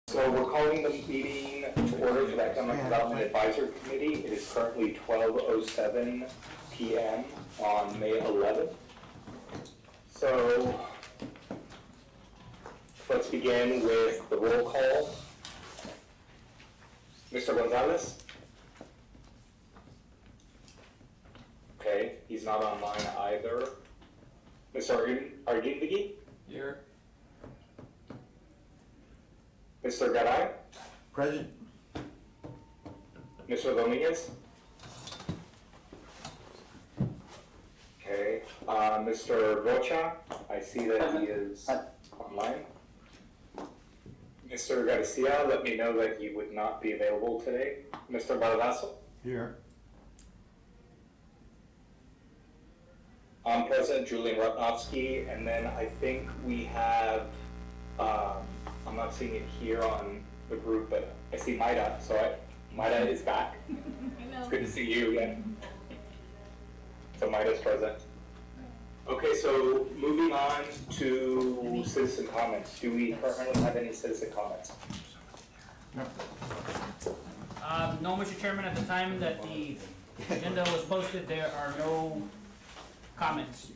So we're calling the meeting to order for the Economic Development Advisory Committee. It is currently 12:07 p.m. on May 11th. So let's begin with the roll call. Mr. Gonzalez? Okay, he's not online either. Mr. Arguindegui? Here. Mr. Garay? Present. Mr. Dominguez? Okay, Mr. Rocha, I see that he is online. Mr. Garcia, let me know that he would not be available today. Mr. Baldasso? Here. I'm present, Julian Rutnovsky, and then I think we have, I'm not seeing it here on the group, but I see Maida, so Maida is back. It's good to see you again. So Maida's present. Okay, so moving on to citizen comments. Do we currently have any citizen comments? No, Mr. Chairman, at the time that the agenda was posted, there are no comments.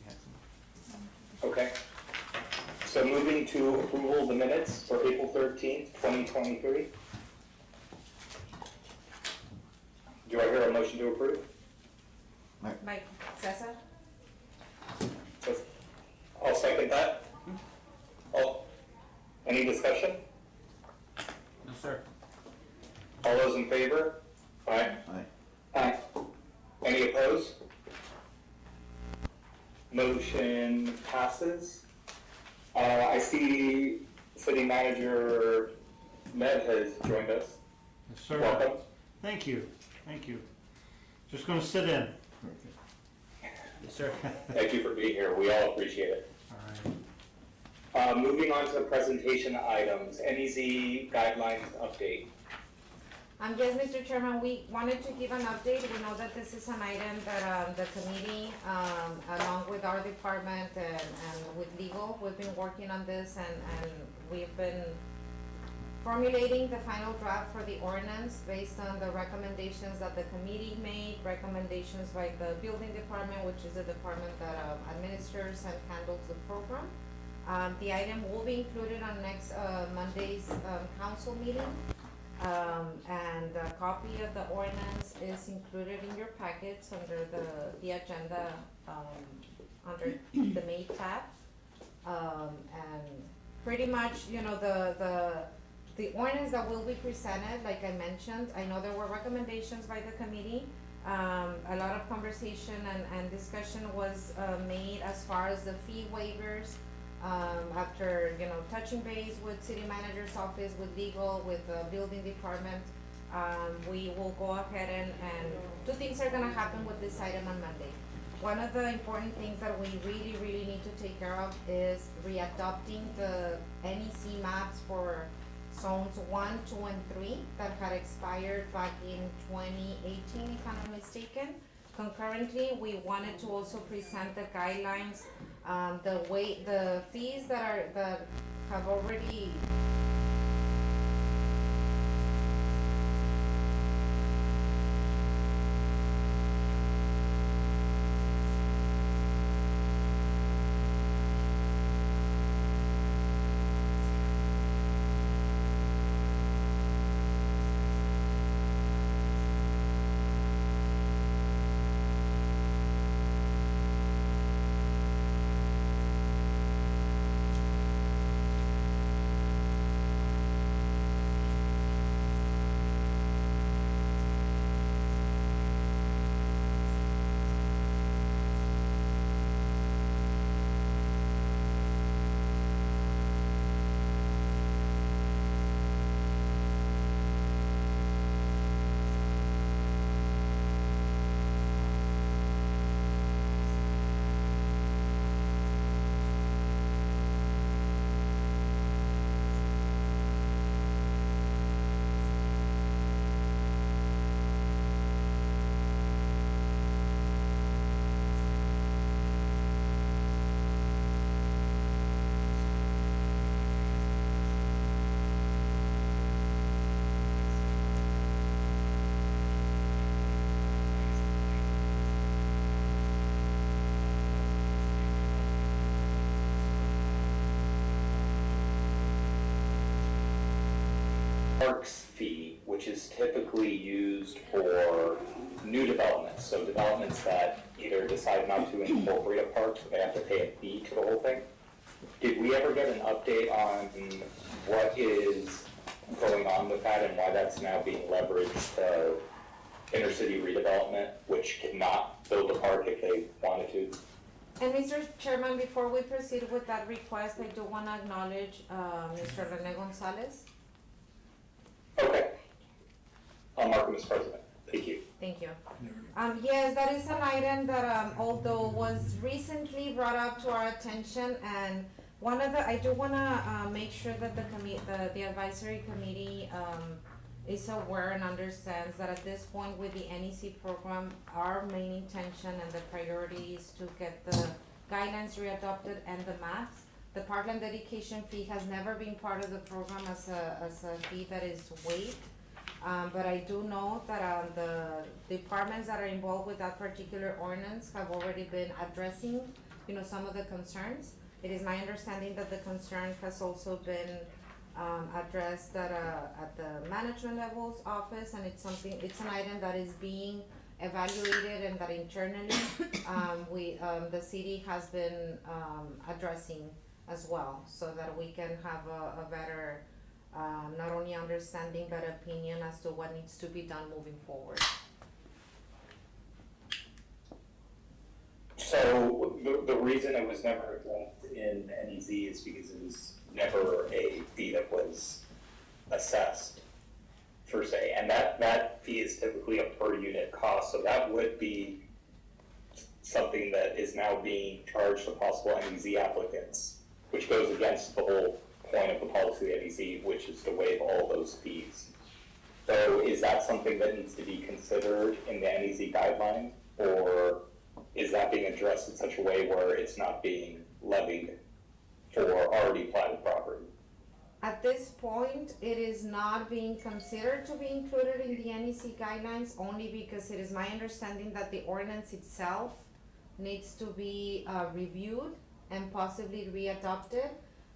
Okay. So moving to approval of the minutes for April 13th, 2023. Do I hear a motion to approve? Mike, Cesar? I'll second that. Oh, any discussion? No, sir. All those in favor? Aye. Aye. Aye. Any opposed? Motion passes. I see City Manager Med has joined us. Yes, sir. Welcome. Thank you. Thank you. Just going to sit in. Yes, sir. Thank you for being here. We all appreciate it. All right. Moving on to presentation items, NEZ guidelines update. Yes, Mr. Chairman, we wanted to give an update. We know that this is an item that the committee, along with our department and with legal, we've been working on this and we've been formulating the final draft for the ordinance based on the recommendations that the committee made, recommendations by the building department, which is the department that administers and handles the program. The item will be included on next Monday's council meeting. And a copy of the ordinance is included in your packets under the agenda, under the May tab. And pretty much, you know, the ordinance that will be presented, like I mentioned, I know there were recommendations by the committee. A lot of conversation and discussion was made as far as the fee waivers. After, you know, touching base with city manager's office, with legal, with the building department, we will go ahead and two things are gonna happen with this item on Monday. One of the important things that we really need to take care of is readopting the NEC maps for zones 1, 2, and 3 that had expired back in 2018, if I'm not mistaken. Concurrently, we wanted to also present the guidelines, the fees that have already parks fee, which is typically used for new developments, so developments that either decide not to incorporate a park, so they have to pay a fee to the whole thing. Did we ever get an update on what is going on with that and why that's now being leveraged to inner city redevelopment, which cannot build a park if they wanted to? And Mr. Chairman, before we proceed with that request, I do wanna acknowledge, Mr. Rene Gonzalez. Okay. I'll mark him as president. Thank you. Thank you. Yes, that is an item that, although was recently brought up to our attention, and one of the, I do wanna, make sure that the advisory committee, is aware and understands that at this point with the NEC program, our main intention and the priority is to get the guidelines readopted and the maps. The parkland dedication fee has never been part of the program as a fee that is waived. But I do know that, the departments that are involved with that particular ordinance have already been addressing, some of the concerns. It is my understanding that the concern has also been, addressed at the management levels office, and it's an item that is being evaluated and that internally, the city has been, addressing as well, so that we can have a better, not only understanding but opinion as to what needs to be done moving forward. So the reason it was never lumped in NEZ is because it was never a fee that was assessed per se, and that fee is typically a per unit cost, so that would be something that is now being charged to possible NEZ applicants, which goes against the whole point of the policy of NEZ, which is to waive all those fees. So is that something that needs to be considered in the NEZ guideline, or is that being addressed in such a way where it's not being levied for already platted property? At this point, it is not being considered to be included in the NEC guidelines, only because it is my understanding that the ordinance itself needs to be reviewed and possibly readopted.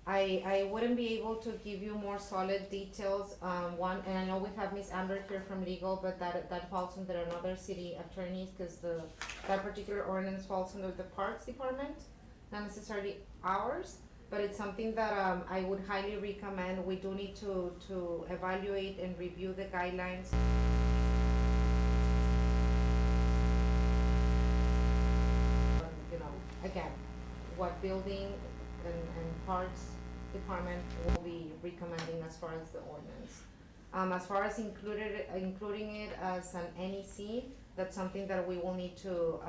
I wouldn't be able to give you more solid details, and I know we have Ms. Amber here from legal, but that falls under another city attorneys, because that particular ordinance falls under the Parks Department, not necessarily ours, but it's something that, I would highly recommend. We do need to evaluate and review the guidelines. Again, what building and parks department will be recommending as far as the ordinance. As far as including it as an NEC, that's something that we will need to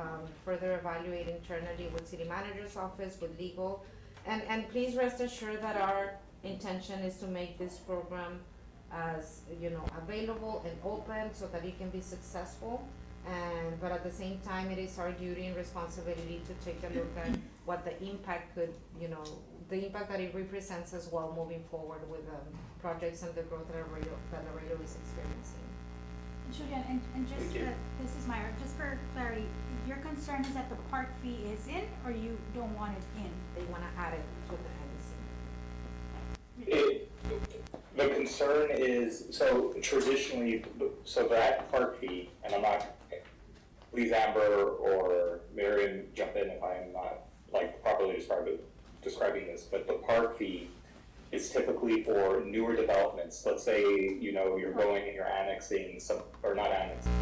further evaluate internally with city manager's office, with legal. And please rest assured that our intention is to make this program as, available and open so that it can be successful. But at the same time, it is our duty and responsibility to take a look at what the impact could, the impact that it represents as well moving forward with projects and the growth that Laredo is experiencing. Julian, and just, this is Myra, just for clarity, your concern is that the park fee is in, or you don't want it in? They wanna add it to the NEC. The concern is, so traditionally, so that park fee, and I'm not, please Amber or Miriam jump in if I'm not properly describing this, but the park fee is typically for newer developments. Let's say, you're going and you're annexing some, or not annexing,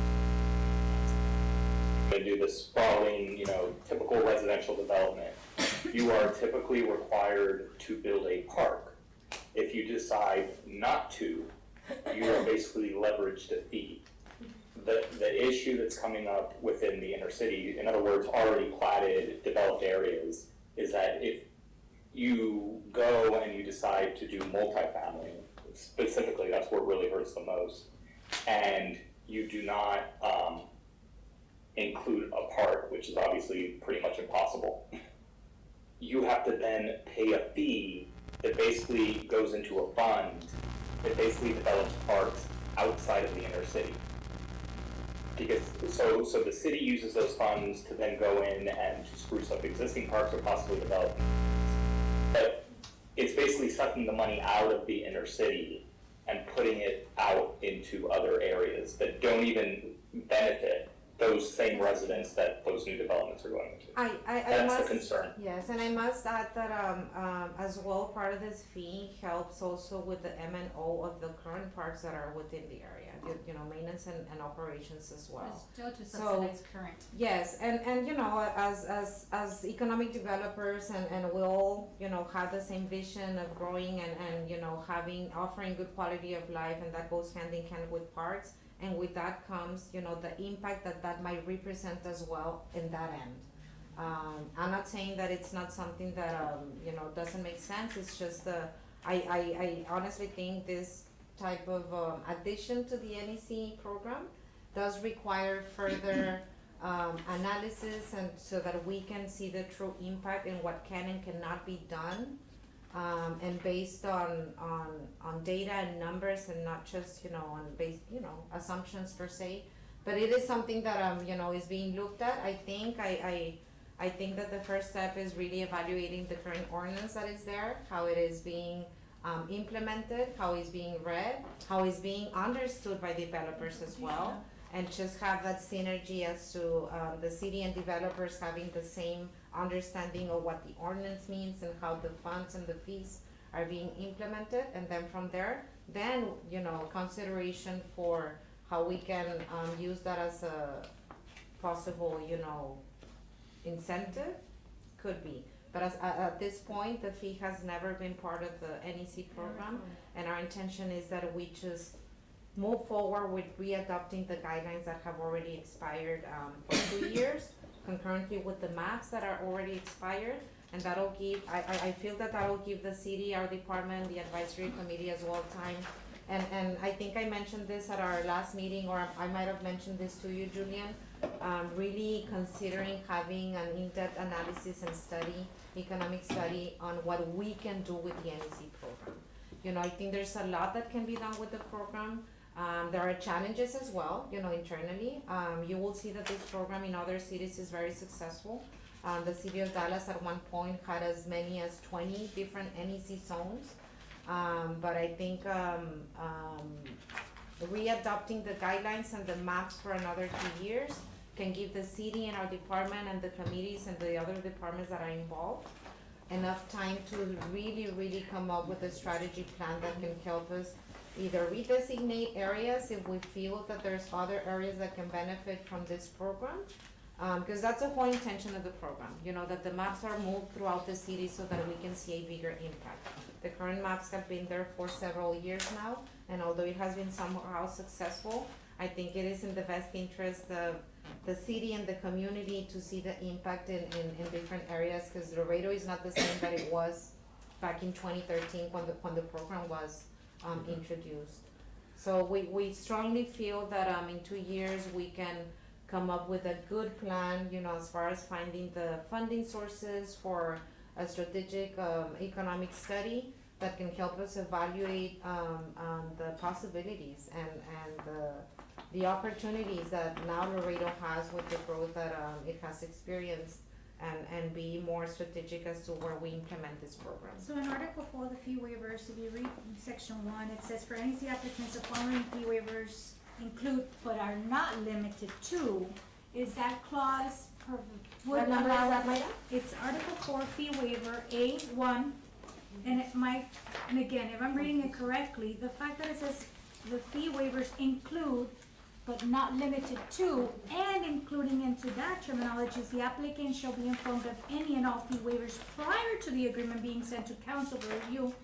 to do the sprawling, typical residential development. You are typically required to build a park. If you decide not to, you are basically leveraged a fee. The issue that's coming up within the inner city, in other words, already platted, developed areas, is that if you go and you decide to do multifamily, specifically, that's what really hurts the most, and you do not include a park, which is obviously pretty much impossible, you have to then pay a fee that basically goes into a fund that basically develops parks outside of the inner city. Because so the city uses those funds to then go in and to spruce up existing parks or possibly develop. But it's basically sucking the money out of the inner city and putting it out into other areas that don't even benefit those same residents that those new developments are going into. I That's must, the concern. yes, and I must add that, as well, part of this fee helps also with the M&O of the current parks that are within the area, you know, maintenance and operations as well. Still to So- subsidize current. Yes, and you know, as economic developers and we all, you know, have the same vision of growing and, you know, offering good quality of life, and that goes hand in hand with parks. And with that comes, you know, the impact that might represent as well in that end. I'm not saying that it's not something that, you know, doesn't make sense, it's just, I honestly think this type of, addition to the NEC program does require further, analysis, and so that we can see the true impact and what can and cannot be done. And based on data and numbers, and not just, you know, on assumptions per se. But it is something that, you know, is being looked at. I think that the first step is really evaluating the current ordinance that is there, how it is being implemented, how it's being read, how it's being understood by developers as well. And just have that synergy as to the city and developers having the same understanding of what the ordinance means and how the funds and the fees are being implemented. And then from there, then, you know, consideration for how we can use that as a possible, you know, incentive could be. But at this point, the fee has never been part of the NEC program, and our intention is that we just move forward with readopting the guidelines that have already expired for 2 years, concurrently with the maps that are already expired. And that'll give, I feel that that'll give the city, our department, the advisory committee as well time. And I think I mentioned this at our last meeting, or I might have mentioned this to you, Julian, really considering having an in-depth analysis and study, economic study on what we can do with the NEC program. You know, I think there's a lot that can be done with the program. There are challenges as well, you know, internally. You will see that this program in other cities is very successful. The city of Dallas at one point had as many as 20 different NEC zones. But I think readopting the guidelines and the maps for another 2 years can give the city and our department and the committees and the other departments that are involved enough time to really come up with a strategy plan that can help us either redesignate areas if we feel that there's other areas that can benefit from this program. Because that's the whole intention of the program, you know, that the maps are moved throughout the city so that we can see a bigger impact. The current maps have been there for several years now, and although it has been somehow successful, I think it is in the best interest of the city and the community to see the impact in different areas, because Laredo is not the same that it was back in 2013 when the program was introduced. So we strongly feel that in 2 years we can come up with a good plan, you know, as far as finding the funding sources for a strategic economic study that can help us evaluate the possibilities and the opportunities that now Laredo has with the growth that it has experienced, and be more strategic as to where we implement this program. So in Article 4, the fee waivers, if you read in Section 1, it says, for NEC applicants, the following fee waivers include but are not limited to. Is that clause What number is that, Mayra? It's Article 4 fee waiver A1, and it might, and again, if I'm reading it correctly, the fact that it says the fee waivers include but not limited to, and including into that terminology is the applicant shall be informed of any and all fee waivers prior to the agreement being sent to council for review.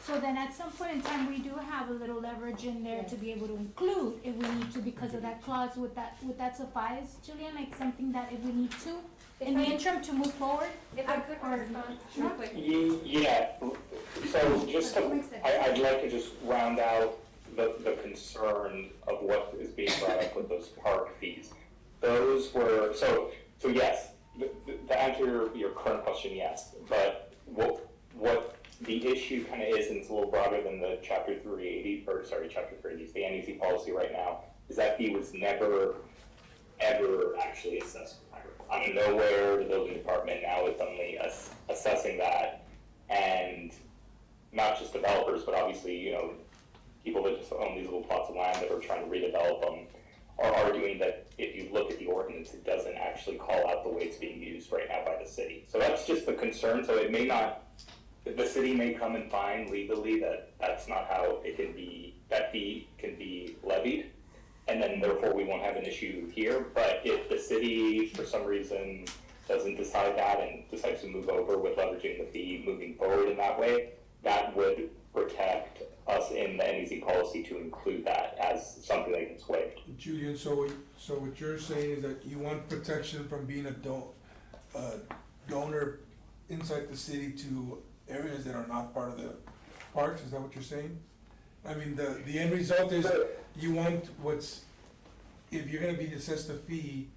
So then at some point in time, we do have a little leverage in there to be able to include if we need to because of that clause. Would that suffice, Julian? Like something that if we need to, in the interim to move forward? If I could respond real quick. Yeah, so just to, I'd like to just round out the concern of what is being brought up with those park fees. Those were, so yes, to answer your current question, yes, but what the issue kind of is, and it's a little broader than the Chapter 380, is the NEC policy right now, is that fee was never, ever actually assessed. I mean, nowhere the building department now is only assessing that, and not just developers, but obviously, you know, people that just own these little plots of land that are trying to redevelop them are arguing that if you look at the ordinance, it doesn't actually call out the way it's being used right now by the city. So that's just the concern. So it may not, the city may come and find legally that that's not how it can be, that fee can be levied. And then therefore we won't have an issue here. But if the city, for some reason, doesn't decide that and decides to move over with leveraging the fee moving forward in that way, that would protect us in the NEZ policy to include that as something that gets waived. Julian, so what you're saying is that you want protection from being a donor inside the city to areas that are not part of the parks, is that what you're saying? I mean, the end result is you want if you're gonna be assessed a fee,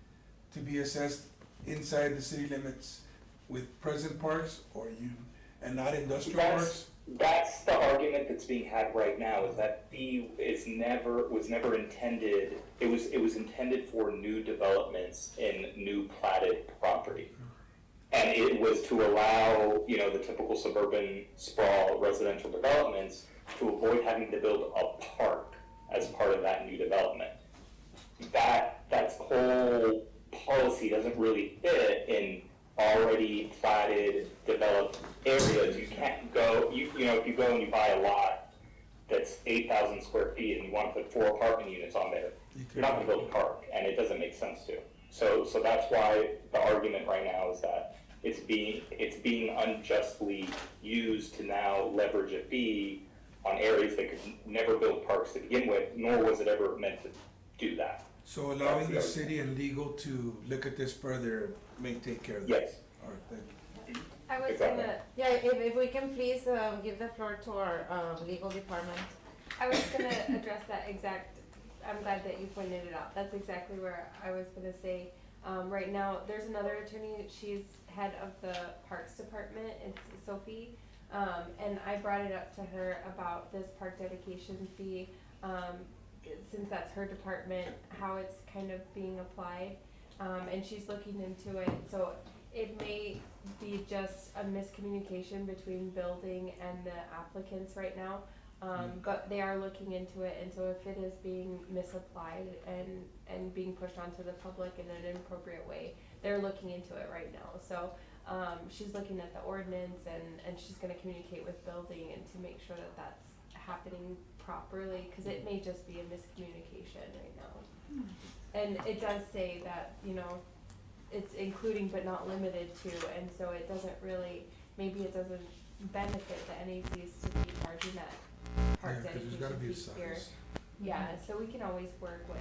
to be assessed inside the city limits with present parks and not industrial parks? That's the argument that's being had right now, is that fee was never intended, it was intended for new developments in new platted property. And it was to allow, the typical suburban sprawl residential developments to avoid having to build a park as part of that new development. That whole policy doesn't really fit in already platted, developed areas. You can't go, if you go and you buy a lot that's 8,000 square feet and you want to put 4 apartment units on there, you're not gonna build a park, and it doesn't make sense to. So that's why the argument right now is that it's being unjustly used to now leverage a fee on areas that could never build parks to begin with, nor was it ever meant to do that. So allowing the city and legal to look at this further may take care of that? Yes. All right, thank you. I was Exactly. gonna, Yeah, if we can please, give the floor to our, legal department. I was gonna address that exact, I'm glad that you pointed it out. That's exactly where I was gonna say, right now, there's another attorney, she's head of the Parks Department, it's Sophie. And I brought it up to her about this park dedication fee, since that's her department, how it's kind of being applied. And she's looking into it, so it may be just a miscommunication between building and the applicants right now. But they are looking into it, and so if it is being misapplied and being pushed onto the public in an inappropriate way, they're looking into it right now. So she's looking at the ordinance, and she's gonna communicate with building and to make sure that that's happening properly, because it may just be a miscommunication right now. And it does say that, it's including but not limited to, and so it doesn't really, maybe it doesn't benefit the NECs to be charging that park Yeah, 'cause there's gotta be a dedication fee here. size. Yeah, so we can always work with.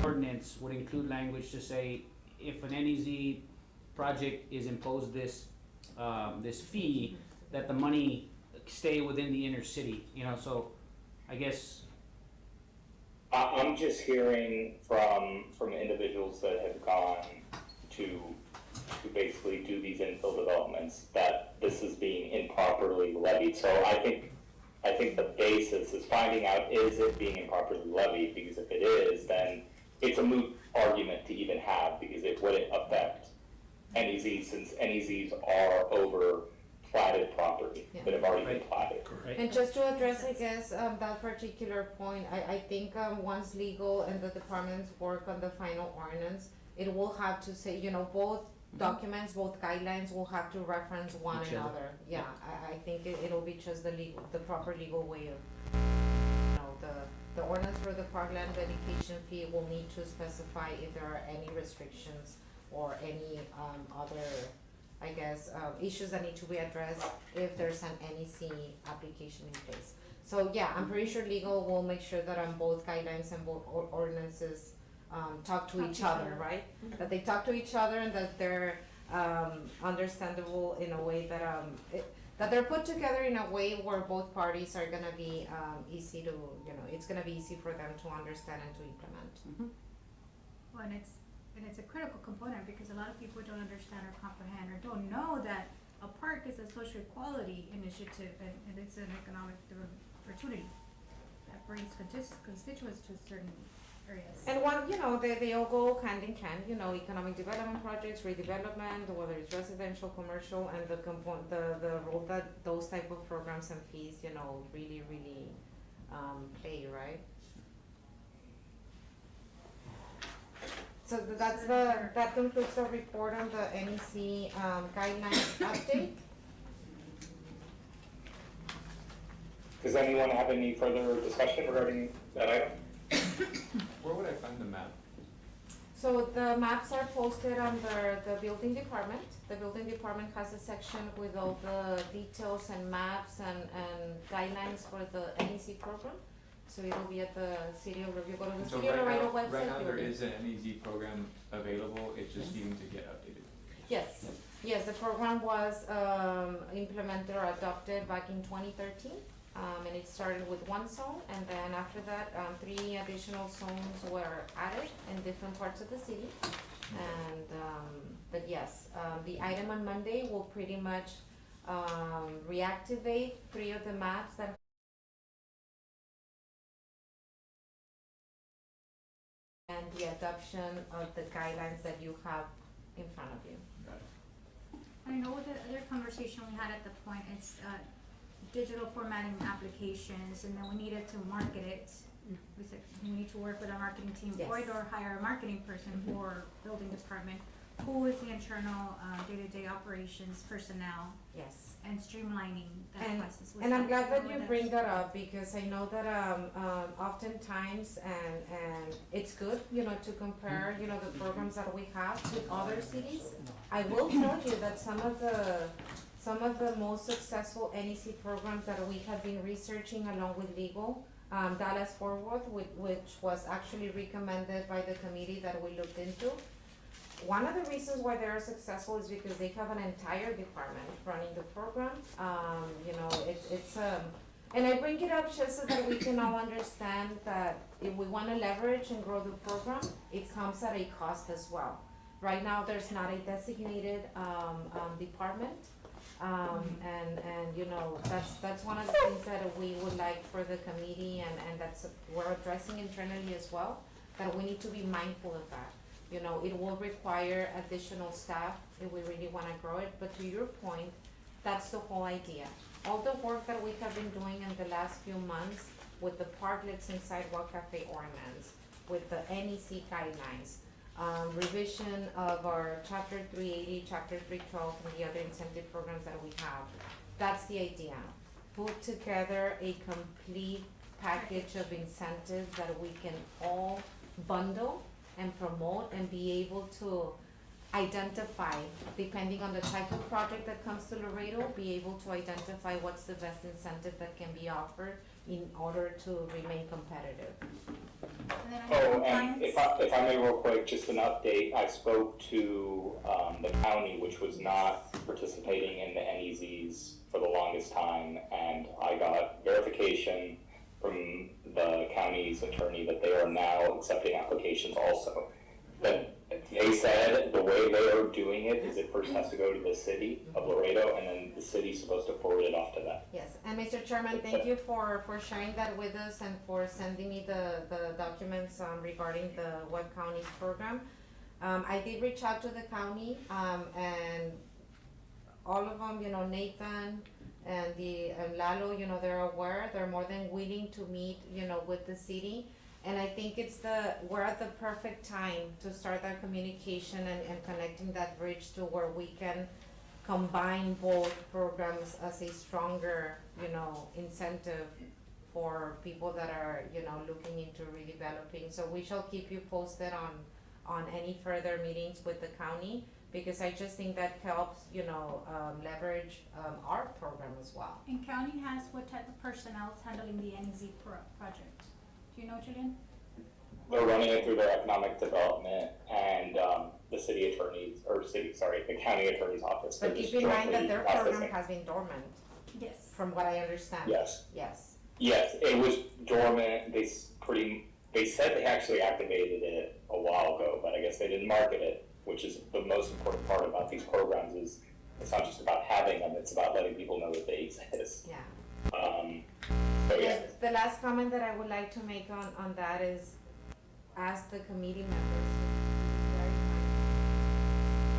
Ordinance would include language to say if an NEZ project is imposed this fee, that the money stay within the inner city, so I guess. I'm just hearing from individuals that have gone to basically do these infill developments that this is being improperly levied. So I think the basis is finding out, is it being improperly levied? Because if it is, then it's a moot argument to even have, because it wouldn't affect NEZs, since NEZs are over platted property that have already been platted. Right. And just to address, I guess, that particular point, I think, once legal and the departments work on the final ordinance, it will have to say, both documents, both guidelines will have to reference one Each other. another. Yeah, I think it'll be just the proper legal way of, the ordinance for the parkland dedication fee will need to specify if there are any restrictions or any, other, I guess, issues that need to be addressed if there's an NEC application in place. So yeah, I'm pretty sure legal will make sure that on both guidelines and both ordinances, talk to each other, right? That they talk to each other and that they're, understandable in a way that, that they're put together in a way where both parties are gonna be, easy to, it's gonna be easy for them to understand and to implement. Well, and it's a critical component because a lot of people don't understand or comprehend or don't know that a park is a social equality initiative and it's an economic opportunity that brings constituents to certain areas. And one, they all go hand in hand, economic development projects, redevelopment, whether it's residential, commercial, and the role that those type of programs and fees, really, really, play, right? So that concludes the report on the NEC, guidelines update. Does anyone have any further discussion regarding that item? Where would I find the map? So the maps are posted under the building department. The building department has a section with all the details and maps and guidelines for the NEC program. So it will be at the City of Laredo. You go to the So City of Laredo website. right now there you'll- is an NEZ program available, it's just needing to get updated. Yes, the program was implemented or adopted back in 2013. And it started with one zone, and then after that, 3 additional zones were added in different parts of the city. And, but yes, the item on Monday will pretty much reactivate 3 of the maps that and the adoption of the guidelines that you have in front of you. I know with the other conversation we had at the point, it's digital formatting applications, and then we needed to market it. We said we need to work with our marketing team, Yes. or hire a marketing person for building department, who is the internal day-to-day operations personnel, Yes. and streamlining that And- process. Was And I'm glad that what you that's- bring that up, because I know that oftentimes, and it's good, to compare, the programs that we have with other cities. I will tell you that some of the most successful NEC programs that we have been researching along with legal, Dallas Fort Worth, which was actually recommended by the committee that we looked into. One of the reasons why they are successful is because they have an entire department running the program. And I bring it up just so that we can all understand that if we wanna leverage and grow the program, it comes at a cost as well. Right now, there's not a designated, department. That's one of the things that we would like for the committee, and that's, we're addressing internally as well, that we need to be mindful of that. It will require additional staff if we really wanna grow it, but to your point, that's the whole idea. All the work that we have been doing in the last few months with the parklets and sidewalk cafe ordinance, with the NEC guidelines, revision of our chapter 380, chapter 312, and the other incentive programs that we have. That's the idea. Put together a complete package of incentives that we can all bundle and promote and be able to identify, depending on the type of project that comes to Laredo, be able to identify what's the best incentive that can be offered in order to remain competitive. And then on Oh, and compliance- if I may real quick, just an update, I spoke to, the county, which was not participating in the NEZs for the longest time, and I got verification from the county's attorney that they are now accepting applications also. But they said the way they are doing it is it first has to go to the city of Laredo, and then the city's supposed to forward it off to them. Yes, and Mr. Chairman, thank you for sharing that with us and for sending me the documents regarding the Webb County's program. I did reach out to the county, and all of them, Nathan and Lalo, they're aware, they're more than willing to meet, with the city. And I think we're at the perfect time to start that communication and connecting that bridge to where we can combine both programs as a stronger, incentive for people that are, looking into redeveloping. So we shall keep you posted on any further meetings with the county, because I just think that helps, leverage, our program as well. And county has what type of personnel is handling the NEZ project? Do you know, Julian? They're running it through their economic development and, the city attorney's, the county attorney's office. They're But just keep in mind that jointly their program processing. has been dormant. Yes. from what I understand. Yes. Yes. Yes, it was dormant. They said they actually activated it a while ago, but I guess they didn't market it, which is the most important part about these programs. Is it's not just about having them; it's about letting people know that they exist. Yeah. So yeah, The last comment that I would like to make on that is, ask the committee members to be very mindful.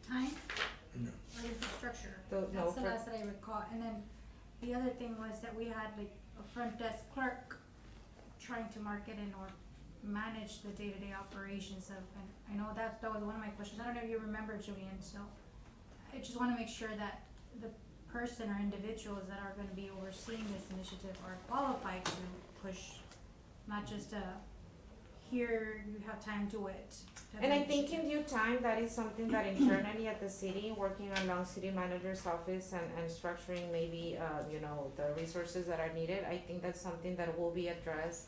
Time? No. Or infrastructure? No, That's the for- last that I recall. And then the other thing was that we had like a front desk clerk trying to market and or manage the day-to-day operations of, and I know that was one of my questions. I don't know if you remember, Julian, so I just wanna make sure that the person or individuals that are gonna be overseeing this initiative are qualified to push, not just here, you have time, do it. type And of I think in initiative. due time, that is something that internally at the city, working along city manager's office and structuring maybe, you know, the resources that are needed, I think that's something that will be addressed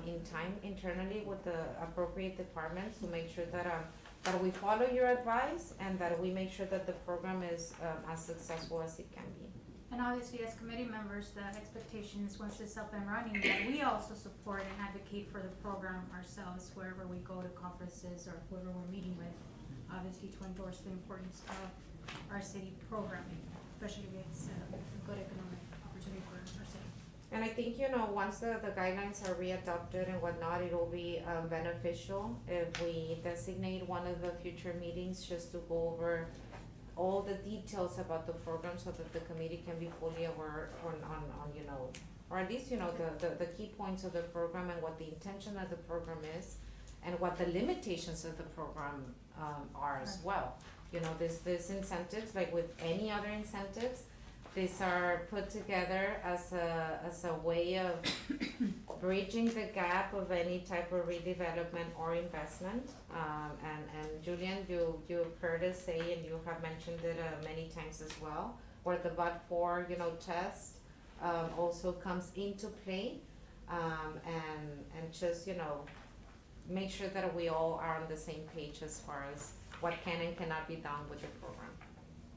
in time internally with the appropriate departments to make sure that we follow your advice and that we make sure that the program is as successful as it can be. And obviously, as committee members, the expectation is once it's up and running, that we also support and advocate for the program ourselves, wherever we go to conferences or whoever we're meeting with, obviously to endorse the importance of our city programming, especially if it's a good economic opportunity for our city. And I think, you know, once the guidelines are readopted and whatnot, it'll be beneficial if we designate one of the future meetings just to go over all the details about the program so that the committee can be fully aware on, you know, or at least, you know, the key points of the program and what the intention of the program is and what the limitations of the program are as well. You know, this incentives, like with any other incentives, these are put together as a way of bridging the gap of any type of redevelopment or investment. And Julian, you've heard us say, and you have mentioned it many times as well, where the but-for, you know, test also comes into play. And just, you know, make sure that we all are on the same page as far as what can and cannot be done with the program.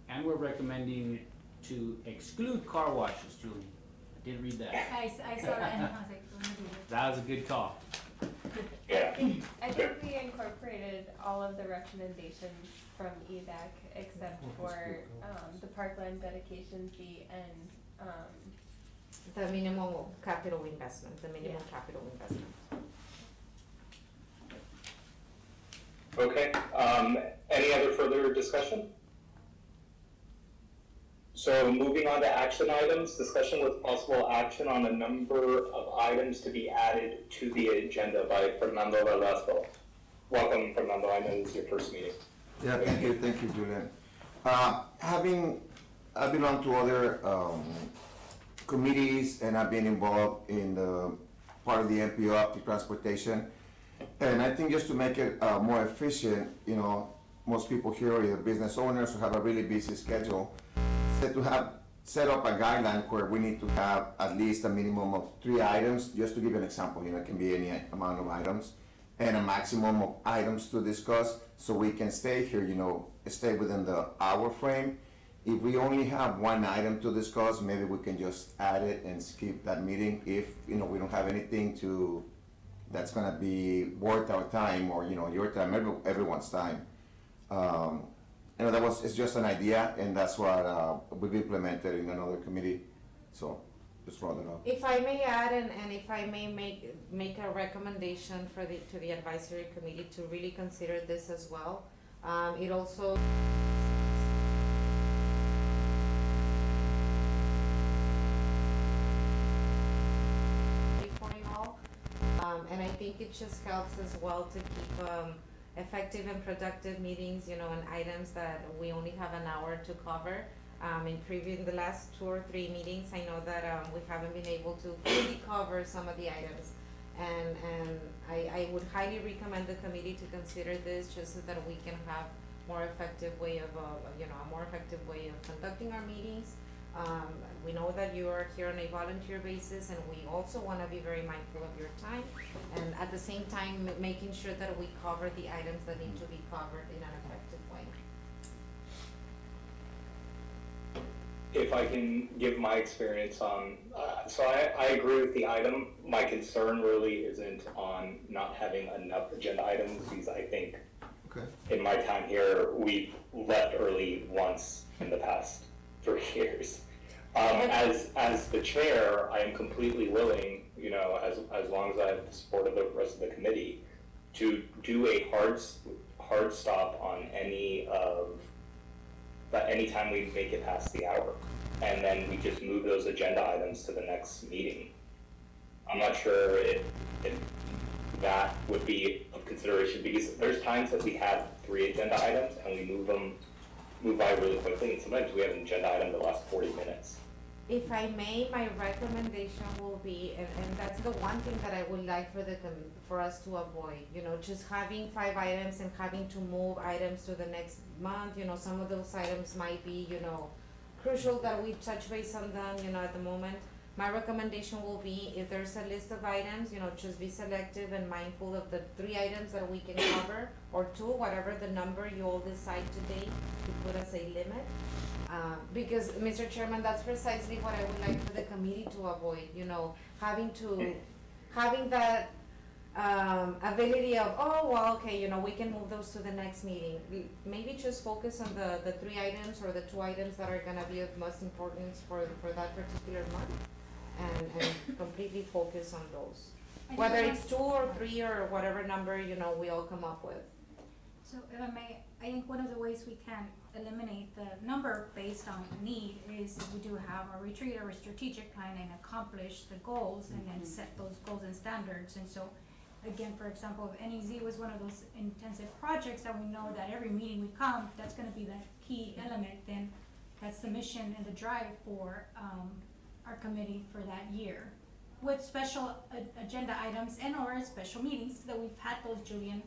And we're recommending to exclude car washes, Julie. I did read that. I saw that and I was like, let me do this. That was a good call. yeah. I think we incorporated all of the recommendations from EDAC except for the parkland dedication fee and The minimum capital investment, the minimum capital investment. Okay, any other further discussion? So moving on to action items, discussion with possible action on a number of items to be added to the agenda by Fernando Velasco. Welcome, Fernando, I know this is your first meeting. Yeah, thank you, Julian. I belong to other committees and I've been involved in the part of the NPO up to transportation. And I think just to make it more efficient, you know, most people here are either business owners who have a really busy schedule. So to have set up a guideline where we need to have at least a minimum of 3 items, just to give an example, you know, it can be any amount of items, and a maximum of items to discuss, so we can stay here, you know, stay within the hour frame. If we only have 1 item to discuss, maybe we can just add it and skip that meeting if, you know, we don't have anything that's gonna be worth our time or, you know, your time, everyone's time. you know, it's just an idea, and that's what we've implemented in another committee, so just throwing it out. If I may add, and if I may make a recommendation to the advisory committee to really consider this as well. It also for you all, and I think it just helps as well to keep effective and productive meetings, you know, and items that we only have an hour to cover. In the last 2 or 3 meetings, I know that we haven't been able to fully cover some of the items. And I would highly recommend the committee to consider this just so that we can have more effective way of, a more effective way of conducting our meetings. We know that you are here on a volunteer basis, and we also want to be very mindful of your time, and at the same time, making sure that we cover the items that need to be covered in an effective way. If I can give my experience on, so I agree with the item. My concern really isn't on not having enough agenda items, because I think in my time here, we've left early once in the past 3 years. As the chair, I am completely willing, you know, as long as I have the support of the rest of the committee, to do a hard stop on anytime we make it past the hour, and then we just move those agenda items to the next meeting. I'm not sure if that would be of consideration, because there's times that we have 3 agenda items and we move by really quickly, and sometimes we have an agenda item that lasts 40 minutes. If I may, my recommendation will be, and that's the one thing that I would like for us to avoid, you know, just having 5 items and having to move items to the next month. You know, some of those items might be, you know, crucial that we touch base on them, you know, at the moment. My recommendation will be, if there's a list of items, you know, just be selective and mindful of the 3 items that we can cover, or 2, whatever the number you all decide today, to put as a limit. Because, Mr. Chairman, that's precisely what I would like for the committee to avoid, you know, having that ability of, oh, well, okay, you know, we can move those to the next meeting. Maybe just focus on the 3 items or the 2 items that are gonna be of most importance for that particular month, and completely focus on those. Whether it's 2 or 3 or whatever number, you know, we all come up with. So if I may, I think one of the ways we can eliminate the number based on need is if we do have a retreat or a strategic plan and accomplish the goals and then set those goals and standards. And so, again, for example, if NEZ was one of those intensive projects that we know that every meeting we come, that's gonna be the key element, then that's the mission and the drive for our committee for that year. With special agenda items and or special meetings that we've had those, Julian,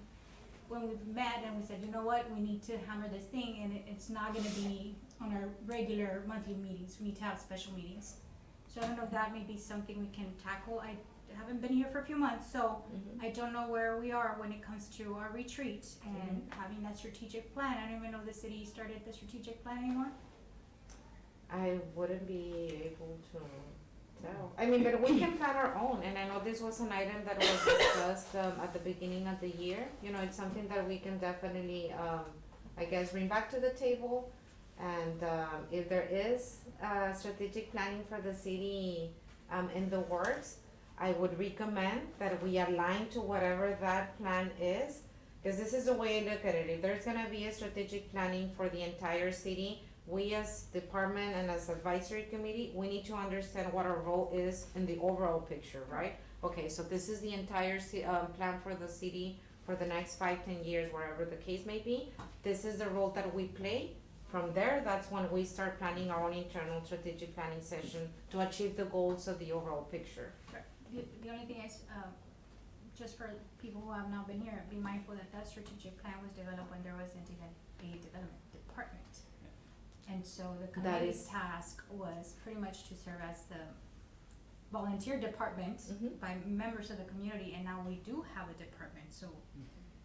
when we've met and we said, you know what, we need to hammer this thing, and it's not gonna be on our regular monthly meetings, we need to have special meetings. So I don't know if that may be something we can tackle. I haven't been here for a few months, so I don't know where we are when it comes to our retreat and having that strategic plan. I don't even know if the city started the strategic plan anymore. I wouldn't be able to tell. I mean, but we can plan our own, and I know this was an item that was discussed at the beginning of the year. You know, it's something that we can definitely, I guess, bring back to the table. And if there is strategic planning for the city in the works, I would recommend that we align to whatever that plan is, because this is the way I look at it. If there's gonna be a strategic planning for the entire city, we as department and as advisory committee, we need to understand what our role is in the overall picture, right? Okay, so this is the entire plan for the city for the next 5-10 years, wherever the case may be. This is the role that we play. From there, that's when we start planning our own internal strategic planning session to achieve the goals of the overall picture. The only thing is, just for people who have not been here, be mindful that that strategic plan was developed when there wasn't even a development department. And so the committee's task was pretty much to serve as the volunteer department by members of the community, and now we do have a department, so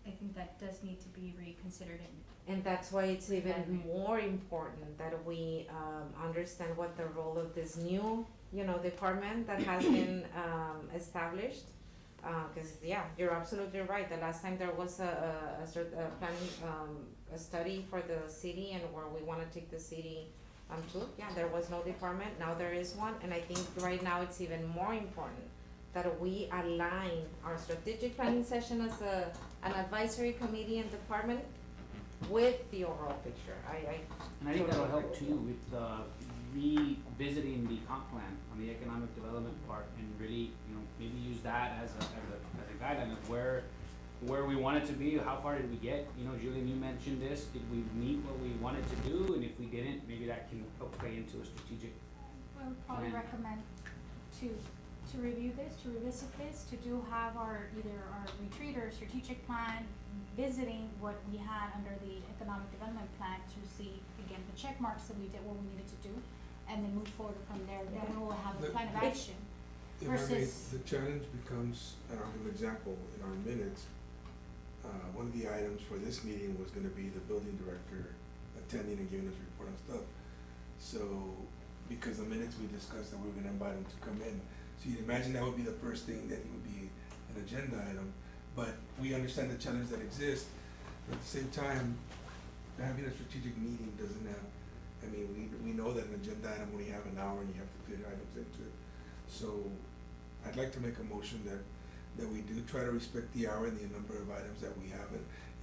I think that does need to be reconsidered. And that's why it's even more important that we understand what the role of this new, you know, department that has been established cause yeah, you're absolutely right, the last time there was a planning, a study for the city and where we wanna take the city, to, yeah, there was no department, now there is one, and I think right now it's even more important that we align our strategic planning session as an advisory committee and department with the overall picture, And I think that'll help too with revisiting the comp plan on the economic development part and really, maybe use that as a guideline of where we want it to be, how far did we get? Julian, you mentioned this, did we meet what we wanted to do? And if we didn't, maybe that can help play into a strategic. I would probably Plan. recommend to review this, to revisit this, to have either our retreat or strategic plan, visiting what we had under the economic development plan to see, again, the check marks that we did, what we needed to do, and then move forward from there. Then we will have a plan of action. If I may, Versus- the challenge becomes, and I'll give an example, in our minutes, one of the items for this meeting was gonna be the building director attending and giving us report on stuff. So, because the minutes we discussed that we were gonna invite him to come in, so you'd imagine that would be the first thing that it would be an agenda item. But we understand the challenge that exists, but at the same time, having a strategic meeting doesn't have, we know that an agenda item only have an hour and you have to fit items into it. So, I'd like to make a motion that we do try to respect the hour and the number of items that we have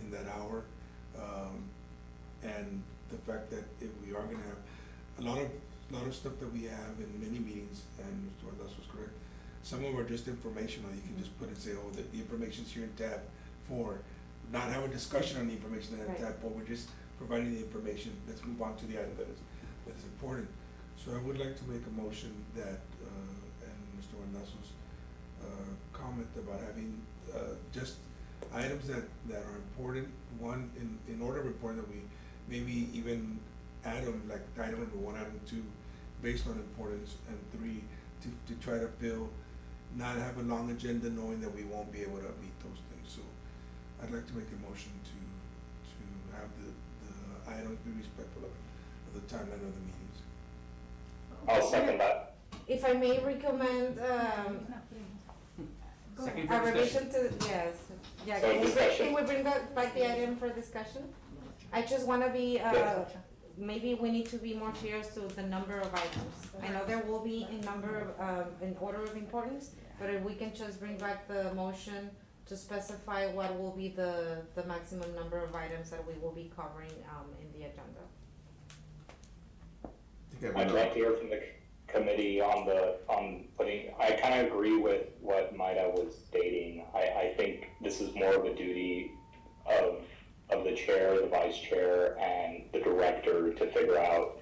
in that hour. And the fact that if we are gonna have a lot of stuff that we have in many meetings, and Mr. Ordaz was correct, some of them are just informational, you can just put and say, oh, the information's here in tab 4, not have a discussion on the information in Right. tab 4, we're just providing the information, let's move on to the item that is important. So I would like to make a motion that, and Mr. Ordaz's comment about having just items that are important, one, in order of important, that we maybe even add them, like item number 1, item 2, based on importance, and 3, to try to fill, not have a long agenda knowing that we won't be able to meet those things. So I'd like to make a motion to have the items be respectful of the timeline of the meetings. I'll second that. if I may recommend, Go Second ahead. for a revision discussion. to, yes, yeah, So discussion. can we bring back the item for discussion? I just wanna be, Yes. maybe we need to be more clear as to the number of items. I know there will be in number of, in order of importance, but if we can just bring back the motion to specify what will be the maximum number of items that we will be covering, in the agenda. I'd like to hear from the committee on putting, I kind of agree with what Maida was stating. I think this is more of a duty of the chair, the vice chair, and the director to figure out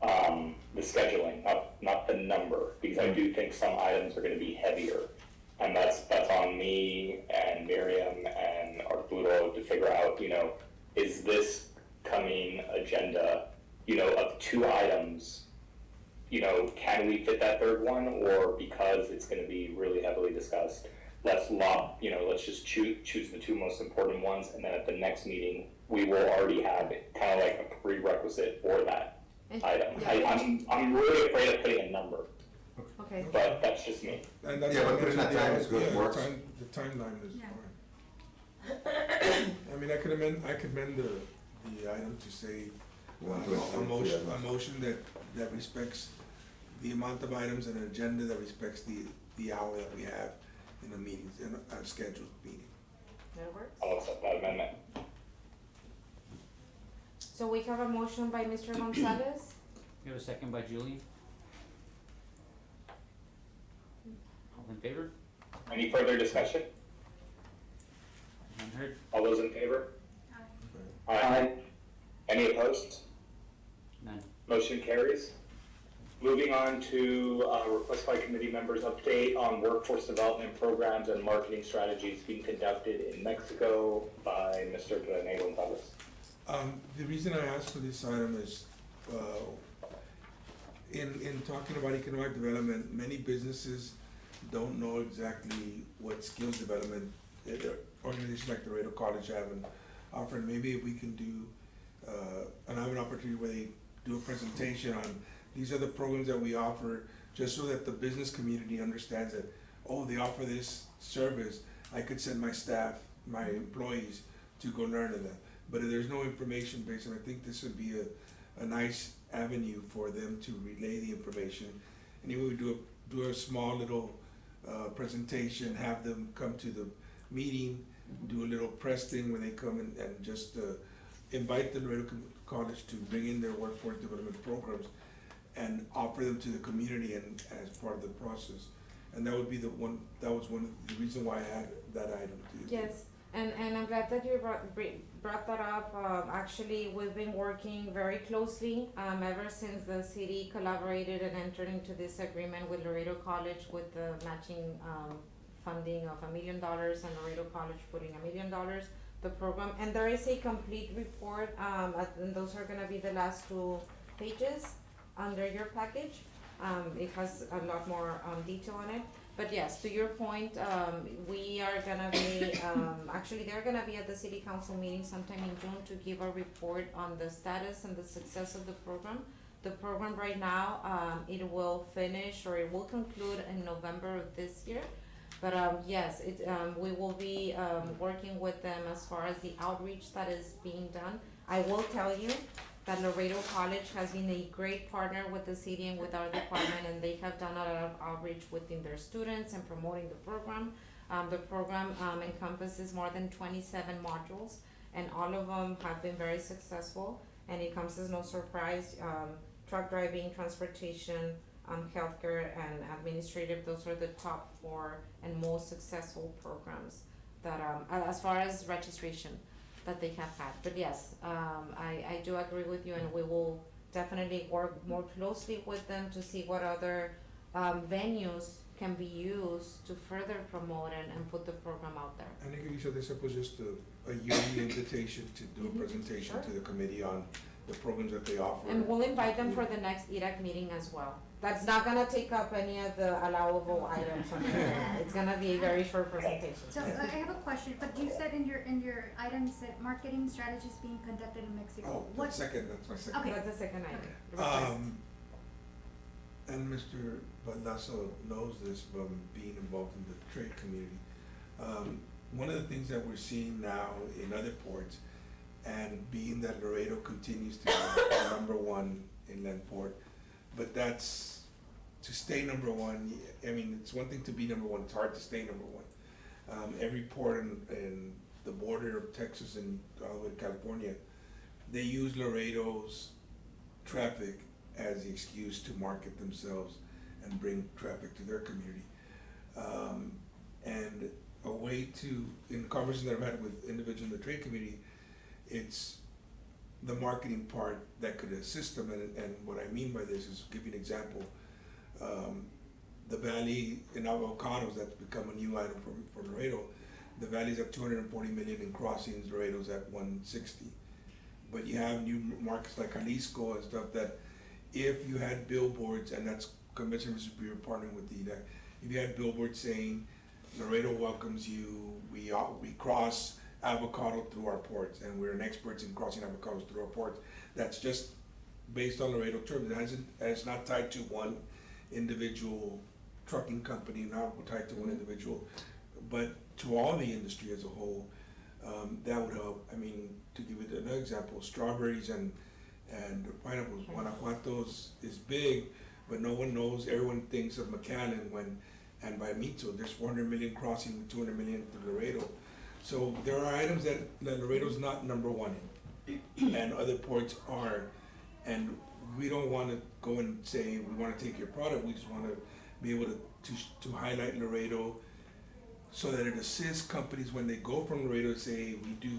the scheduling, not the number, because I do think some items are gonna be heavier. And that's on me and Miriam and Arturo to figure out, is this coming agenda, of 2 items, can we fit that third one, or because it's gonna be really heavily discussed, let's just choose the 2 most important ones, and then at the next meeting, we will already have it, kind of like a prerequisite for that item. Yeah. I'm really afraid of putting a number, Okay. but that's just me. And that's Yeah, why I but putting mentioned that time is good, the works. the timeline is Yeah. fine. I could amend the item to say, a motion that respects the amount of items and an agenda that respects the hour that we have in the meetings, in a scheduled meeting. That works. I'll accept that amendment. So we have a motion by Mr. Gonzalez. You have a second by Julian? All in favor? Any further discussion? None heard? All those in favor? Aye. Aye. Any opposed? None. Motion carries. Moving on to request by committee members update on workforce development programs and marketing strategies being conducted in Mexico by Mr. Rene Gonzalez. The reason I asked for this item is, in talking about economic development, many businesses don't know exactly what skills development organizations like the Laredo College have and offer. Maybe if we can do, and I have an opportunity where they do a presentation on these are the programs that we offer, just so that the business community understands that oh, they offer this service, I could send my staff, my employees to go learn of that. But if there's no information base, and I think this would be a nice avenue for them to relay the information. And even we do a small little presentation, have them come to the meeting, do a little press thing where they come and just invite the Laredo College to bring in their workforce development programs and offer them to the community and as part of the process. And that would be that was one of the reason why I had that item to you. Yes, and I'm glad that you brought that up. Actually, we've been working very closely ever since the city collaborated and entered into this agreement with Laredo College with the matching funding of $1 million and Laredo College putting $1 million, the program. And there is a complete report, and those are gonna be the last 2 pages under your package. It has a lot more detail on it. But yes, to your point, we are gonna be, actually they're gonna be at the city council meeting sometime in June to give a report on the status and the success of the program. The program right now, it will finish or it will conclude in November of this year. But yes, we will be working with them as far as the outreach that is being done. I will tell you that Laredo College has been a great partner with the city and with our department, and they have done a lot of outreach within their students and promoting the program. The program encompasses more than 27 modules, and all of them have been very successful, and it comes as no surprise. Truck driving, transportation, healthcare, and administrative, those are the top 4 and most successful programs that, as far as registration, that they have had. But yes, I do agree with you, and we will definitely work more closely with them to see what other venues can be used to further promote and put the program out there. And again, so this was just a yearly invitation to do a presentation Sure. to the committee on the programs that they offer. And we'll invite them for the next EDAC meeting as well. That's not gonna take up any of the allowable items on the agenda. It's gonna be a very short presentation. So I have a question, but you said in your items that marketing strategies being conducted in Mexico. Oh, What? that's my second. Okay. That's the second item. Request. And Mr. Baldasso knows this from being involved in the trade community. One of the things that we're seeing now in other ports, and being that Laredo continues to be number 1 inland port, but that's to stay number 1. I mean, it's one thing to be number 1; it's hard to stay number 1. Every port in the border of Texas and all the way to California, they use Laredo's traffic as the excuse to market themselves and bring traffic to their community. And a way to, in conversations that I've had with individuals in the trade community, it's the marketing part that could assist them. And what I mean by this is, give you an example. The Valley in avocados, that's become a new item for Laredo. The Valley's at 240 million in crossings, Laredo's at 160. But you have new markets like Jalisco and stuff that if you had billboards, and that's Convention Mr. Bureau partnering with the, if you had billboards saying, Laredo welcomes you, we cross avocado through our ports, and we're experts in crossing avocados through our ports. That's just based on Laredo terms. It's not tied to one individual trucking company, not tied to one individual, but to all the industry as a whole. That would help. I mean, to give you another example, strawberries and pineapples. Guanajuato's is big, but no one knows. Everyone thinks of McAllen and by Mito, there's 400 million crossing with 200 million through Laredo. So there are items that Laredo's not number 1 in, and other ports are. And we don't want to go and say we want to take your product. We just want to be able to highlight Laredo so that it assists companies when they go from Laredo to say, we do,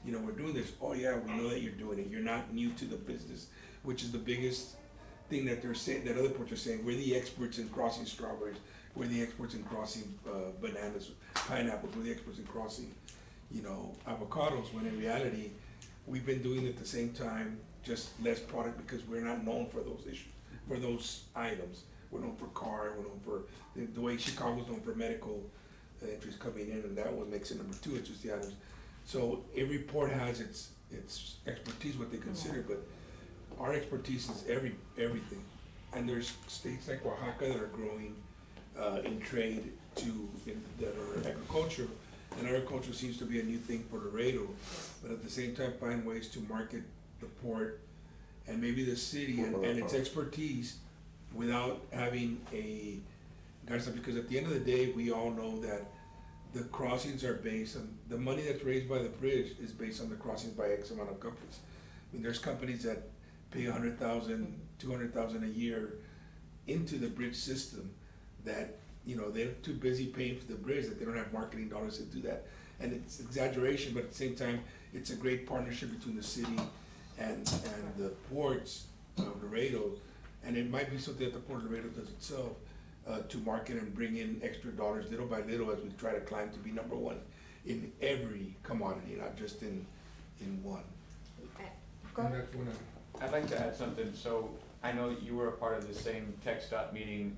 we're doing this. Oh yeah, we know that you're doing it. You're not new to the business, which is the biggest thing that they're saying, that other ports are saying. We're the experts in crossing strawberries. We're the experts in crossing bananas, pineapples. We're the experts in crossing, avocados. When in reality, we've been doing it at the same time, just less product because we're not known for those issues, for those items. We're known for car. We're known for the way Chicago's known for medical entries coming in, and that one makes it number 2. It's just the items. So every port has its expertise, what they consider, but our expertise is everything. And there's states like Oaxaca that are growing in trade that are agricultural. And agriculture seems to be a new thing for Laredo, but at the same time find ways to market the port and maybe the city and its expertise without having a, because at the end of the day, we all know that the crossings are based on, the money that's raised by the bridge is based on the crossings by X amount of companies. I mean, there's companies that pay $100,000, $200,000 a year into the bridge system that, you know, they're too busy paying for the bridge that they don't have marketing dollars to do that. And it's exaggeration, but at the same time, it's a great partnership between the city and the ports of Laredo. And it might be something that the Port of Laredo does itself to market and bring in extra dollars little by little as we try to climb to be number one in every commodity, not just in one. Go And ahead. that's when I- I'd like to add something, so I know that you were a part of the same TechStop meeting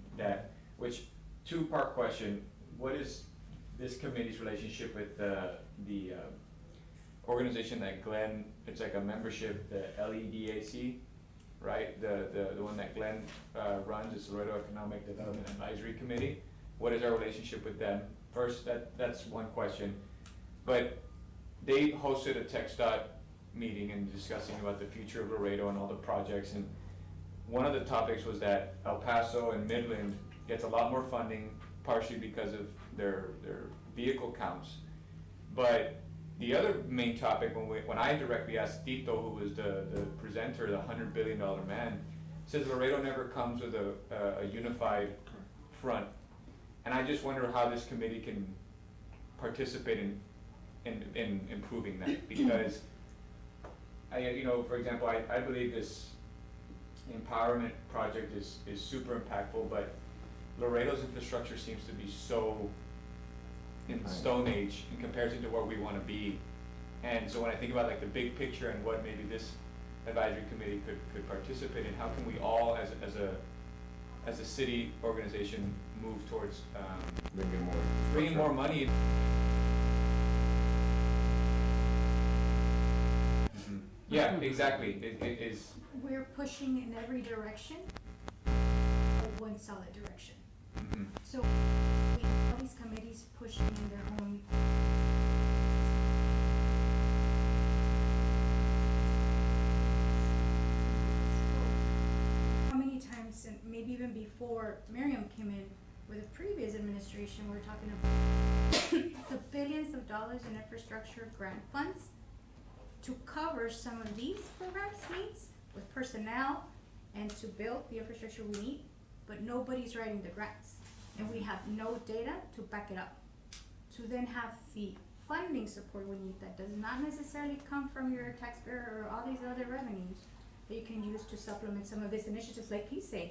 which, two-part question, what is this committee's relationship with the organization that Glenn, it's like a membership, the LEDAC, right? The one that Glenn runs is Laredo Economic Development Advisory Committee. What is our relationship with them? First, that's one question. But they hosted a TechStop meeting and discussing about the future of Laredo and all the projects, and one of the topics was that El Paso and Midland gets a lot more funding, partially because of their vehicle counts. But the other main topic, when I directly asked Tito, who was the presenter, the $100 billion man, says Laredo never comes with a unified front. And I just wonder how this committee can participate in improving that, because for example, I believe this empowerment project is super impactful, but Laredo's infrastructure seems to be so in the Stone Age in comparison to where we want to be. And so when I think about like the big picture and what maybe this advisory committee could participate in, how can we all as a city organization move towards bringing more money? Yeah, exactly. It is. We're pushing in every direction, but one solid direction. So we have all these committees pushing in their own. How many times, and maybe even before Miriam came in with the previous administration, we were talking about the billions of dollars in infrastructure grant funds to cover some of these programs needs with personnel and to build the infrastructure we need, but nobody's writing the grants. And we have no data to back it up. To then have the funding support we need that does not necessarily come from your taxpayer or all these other revenues that you can use to supplement some of these initiatives, like he's saying.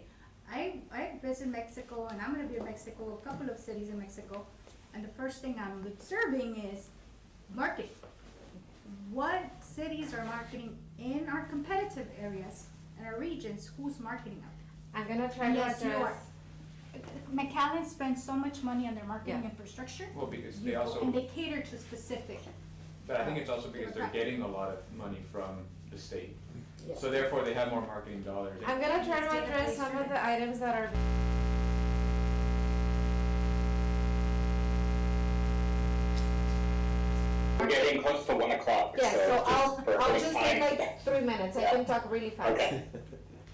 I visit Mexico, and I'm gonna be in Mexico, a couple of cities in Mexico, and the first thing I'm observing is marketing. What cities are marketing in our competitive areas and our regions? Who's marketing them? I'm gonna try to Yes, you are. address. McAllen spends so much money on their marketing Yeah. infrastructure. Well, because they also, And they cater to specific. but I think it's also because they're getting a lot of money from the state. Yes. So therefore, they have more marketing dollars. I'm gonna try to It's address some of database the items that are. We're getting close to 1 o'clock, Yeah, so for I'll quick just time. take like 3 minutes, I can talk really fast. Okay,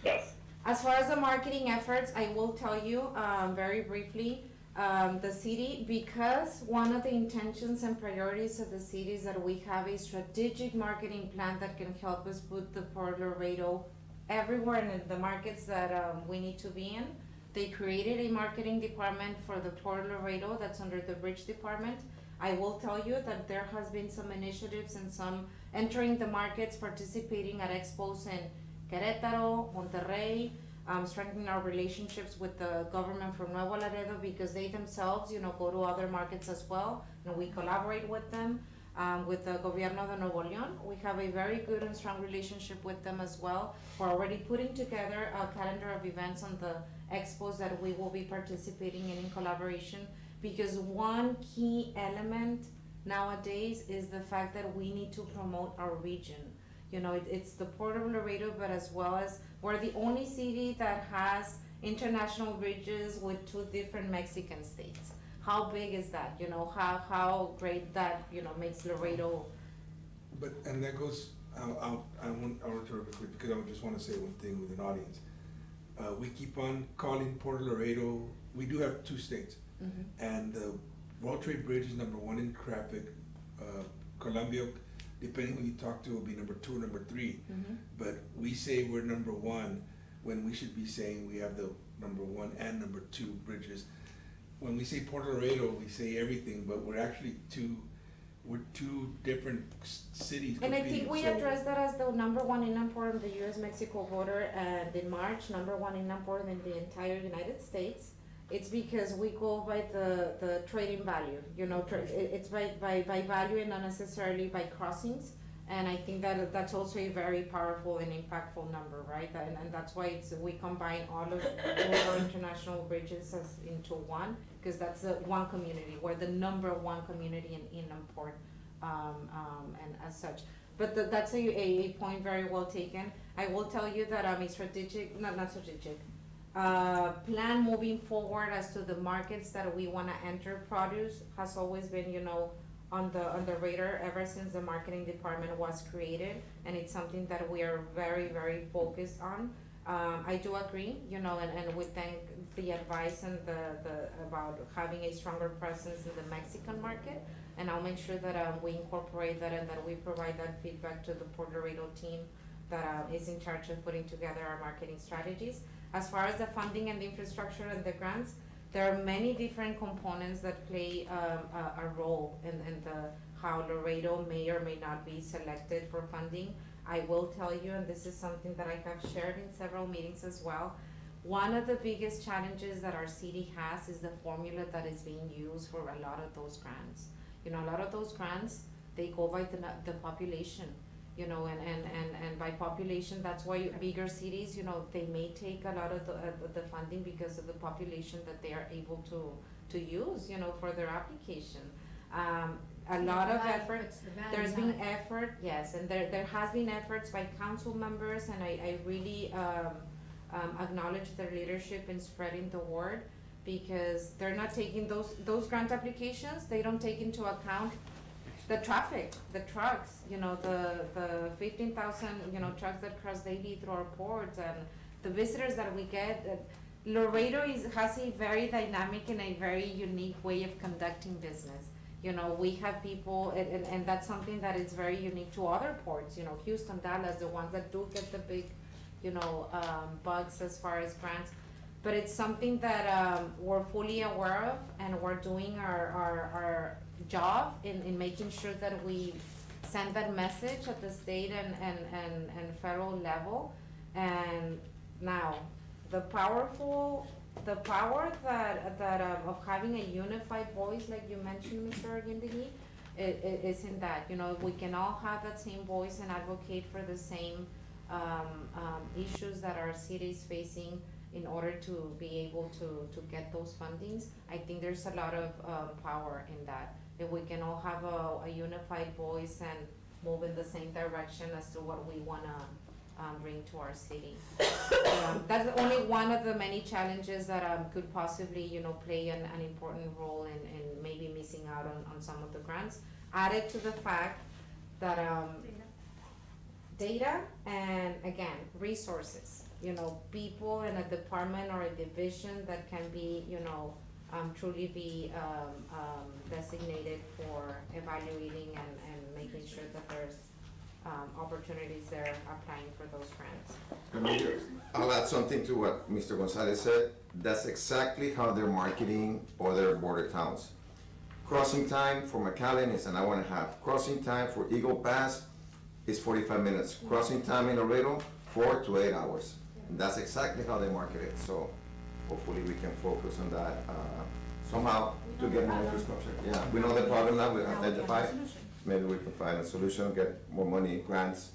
yes. As far as the marketing efforts, I will tell you, very briefly, the city, because one of the intentions and priorities of the city is that we have a strategic marketing plan that can help us put the Port Laredo everywhere in the markets that, we need to be in. They created a marketing department for the Port Laredo that's under the bridge department. I will tell you that there has been some initiatives and some entering the markets, participating at expos in Querétaro, Monterrey, strengthening our relationships with the government from Nuevo Laredo, because they themselves, go to other markets as well, and we collaborate with them. With the Gobierno de Nuevo León, we have a very good and strong relationship with them as well. We're already putting together a calendar of events on the expos that we will be participating in collaboration, because one key element nowadays is the fact that we need to promote our region. It's the Port of Laredo, but as well as we're the only city that has international bridges with 2 different Mexican states. how big is that, you know, how great that, you know, makes Laredo. But, and that goes, I want to interrupt quick, because I just wanna say one thing with an audience. We keep on calling Port Laredo, we do have two states, and the World Trade Bridge is number one in traffic. Columbia, depending who you talk to, will be number 2 or number 3. But we say we're number one when we should be saying we have the number 1 and number 2 bridges. When we say Port Laredo, we say everything, but we're actually we're two different cities. And I think we so- addressed that as the number one inland port on the US-Mexico border, and in March, number one inland port in the entire United States. It's because we go by the trading value, you know, it's by value and not necessarily by crossings. And I think that that's also a very powerful and impactful number, right? And that's why we combine all our international bridges as into one, because that's the one community. We're the number one community in inland port, and as such. But that's a point very well taken. I will tell you that a strategic, not strategic, plan moving forward as to the markets that we wanna enter produce has always been, you know, on the radar ever since the marketing department was created, and it's something that we are very, very focused on. I do agree, you know, and we thank the advice and the about having a stronger presence in the Mexican market, and I'll make sure that we incorporate that and that we provide that feedback to the Port Laredo team that is in charge of putting together our marketing strategies. As far as the funding and the infrastructure and the grants, there are many different components that play a role in the how Laredo may or may not be selected for funding. I will tell you, and this is something that I have shared in several meetings as well, one of the biggest challenges that our city has is the formula that is being used for a lot of those grants. You know, a lot of those grants, they go by the population. You know, and by population, that's why bigger cities, you know, they may take a lot of the funding because of the population that they are able to use, you know, for their application. A lot of effort, there's been effort, yes, and there has been efforts by council members, and I really acknowledge their leadership in spreading the word, because they're not taking those grant applications, they don't take into account the traffic, the trucks, you know, the 15,000, you know, trucks that cross daily through our ports, and the visitors that we get. Laredo has a very dynamic and a very unique way of conducting business. You know, we have people, and that's something that is very unique to other ports, you know, Houston, Dallas, the ones that do get the big, you know, bugs as far as grants. But it's something that we're fully aware of, and we're doing our job in making sure that we send that message at the state and federal level. And now, the power that of having a unified voice, like you mentioned, Mr. Arguindegui, is in that, you know, we can all have that same voice and advocate for the same issues that our city is facing in order to be able to get those fundings. I think there's a lot of power in that. If we can all have a unified voice and move in the same direction as to what we wanna bring to our city. That's only one of the many challenges that could possibly, you know, play an important role in maybe missing out on some of the grants. Added to the fact that data and, again, resources, you know, people in a department or a division that can be, you know, truly be designated for evaluating and making sure that there's opportunities there applying for those grants. I'll add something to what Mr. Gonzalez said. That's exactly how they're marketing other border towns. Crossing time for McAllen is an hour and a half. Crossing time for Eagle Pass is 45 minutes. Crossing time in Laredo, 4 to 8 hours. And that's exactly how they market it. So hopefully we can focus on that somehow to get more infrastructure. Yeah, we know the problem now, we identify. Maybe we can find a solution, get more money, grants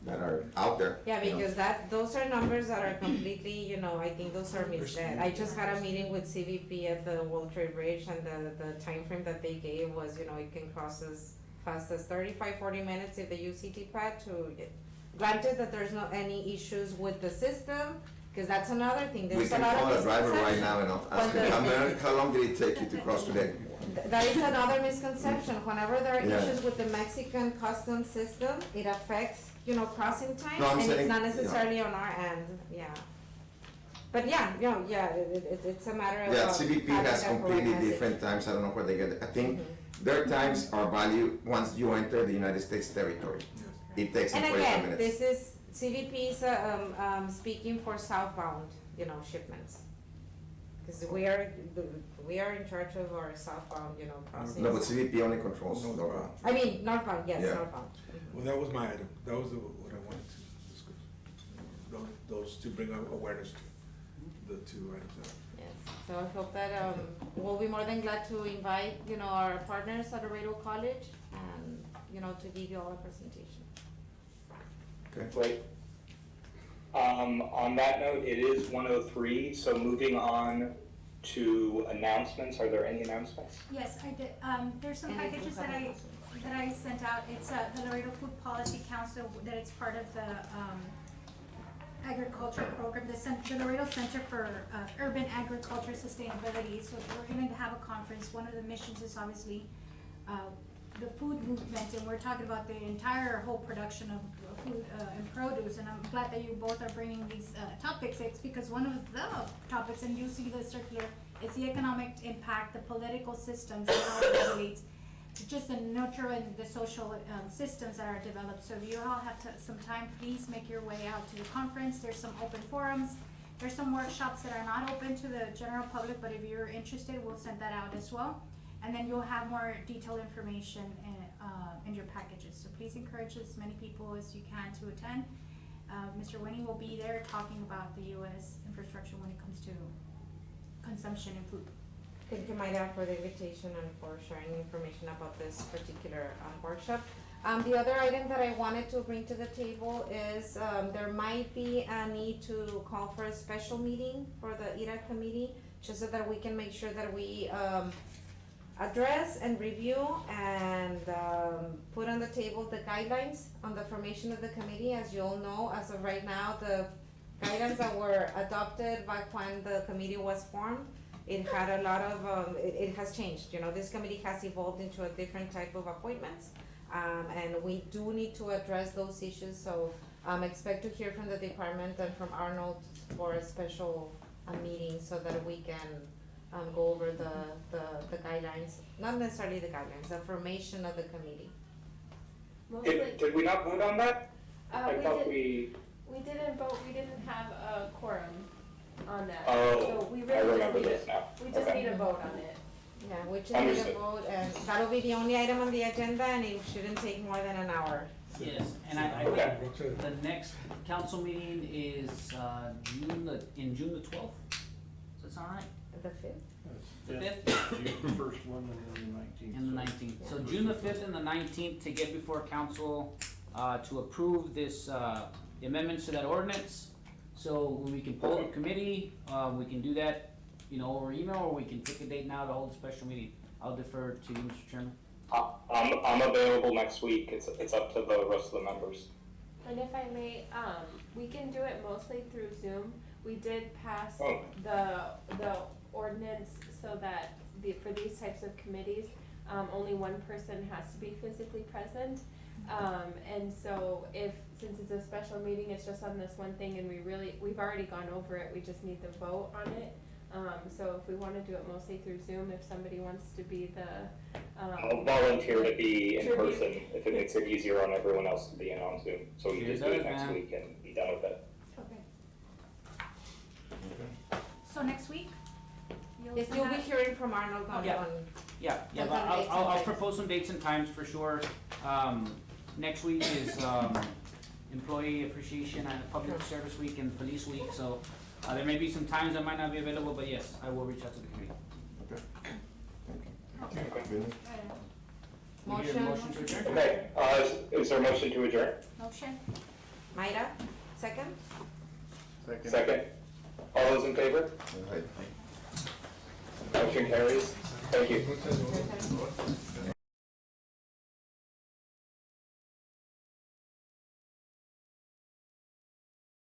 that are out there. Yeah, because those are numbers that are completely, you know, I think those are misled. I just had a meeting with CVP at the World Trade Bridge, and the time frame that they gave was, you know, it can cross as fast as 35-40 minutes if they use CT pad to, granted that there's not any issues with the system, Cause that's another thing, We there's a can lot of call a driver right misconception. now and ask But him, the- how long did it take you to cross today? That is another misconception, whenever there are Yeah. issues with the Mexican customs system, it affects, crossing time, No, I'm and it's saying, not yeah. necessarily on our end, yeah. But yeah, it's a matter of. Yeah, CBP having has that correct completely message. different times, I don't know where they get it. I think Mhm. their times are valued once you enter the United States territory. It takes them And 45 again, minutes. this is, CVP is, speaking for southbound, shipments. Cause we are in charge of our southbound, crossings. No, but CBP only controls No, northbound. I mean, northbound, yes, Yeah. northbound. Mhm. Well, that was my item, that was what I wanted to discuss. Those to bring awareness to, the two items that. Yes, so I hope that, we'll be more than glad to invite, our partners at Laredo College and, to give you all a presentation. Okay. Great. On that note, it is 1:03, so moving on to announcements. Are there any announcements? Yes, I did, there's some And packages that I sent out, it's, the Laredo Food Policy Council, that it's part of the, agriculture program, the Laredo Center for, Urban Agriculture Sustainability, so we're going to have a conference. One of the missions is obviously, the food movement, and we're talking about the entire whole production of food, and produce, and I'm glad that you both are bringing these, topics. It's because one of the topics, and you see the circular, is the economic impact, the political systems, and how it relates to just the natural and the social, systems that are developed. So if you all have some time, please make your way out to the conference. There's some open forums. There's some workshops that are not open to the general public, but if you're interested, we'll send that out as well. And then you'll have more detailed information in your packages. So please encourage as many people as you can to attend. Mr. Winnie will be there talking about the US infrastructure when it comes to consumption and food. Thank you, Mayra, for the invitation and for sharing information about this particular, workshop. The other item that I wanted to bring to the table is, there might be a need to call for a special meeting for the IRA committee, just so that we can make sure that we, address and review and, put on the table the guidelines on the formation of the committee. As you all know, as of right now, the guidelines that were adopted back when the committee was formed, it had a lot of, it has changed, this committee has evolved into a different type of appointments. And we do need to address those issues, so, expect to hear from the department and from Arnold for a special, meeting so that we can, go over the guidelines, not necessarily the guidelines, the formation of the committee. Mostly, Did we not vote on that? I we thought did, we, we didn't vote, we didn't have a quorum on that. oh, So we I really just remember need this now. we just Okay. need a vote on it. Yeah, we just need a Understood. vote, and that'll be the only item on the agenda, and it shouldn't take more than an hour. Yes, and I Okay. think the next council meeting is, June the 12th? Does that sound right? The fifth? The 5th? The first one and then the 19th. And the 19th. So June the 5th and the 19th to get before council, to approve this, the amendments to that ordinance. So we can pull the committee, we can do that, over email, or we can pick a date now to hold a special meeting. I'll defer to you, Mr. Chairman. I'm available next week. It's up to the rest of the members. And if I may, we can do it mostly through Zoom. We did pass Oh. the ordinance so that for these types of committees, only one person has to be physically present. And so since it's a special meeting, it's just on this one thing, and we've already gone over it, we just need the vote on it. So if we wanna do it mostly through Zoom, if somebody wants to be I'll volunteer to be in Tribute. person if it makes it easier on everyone else to be in on Zoom. So we Cheers, just do it guys, next man. week and be done with it. Okay. So next week? Yes, send you'll be that- hearing from Arnold on, Yeah. Yeah, And but some dates and I'll times. propose some dates and times for sure. Next week is, employee appreciation and public service week and police week, so, there may be some times I might not be available, but yes, I will reach out to the committee. Okay. Okay. We hear a motion to adjourn? Okay, is there a motion to adjourn? Motion? Mayra, second? Second? All those in favor? All right. Motion carries. Thank you. Okay.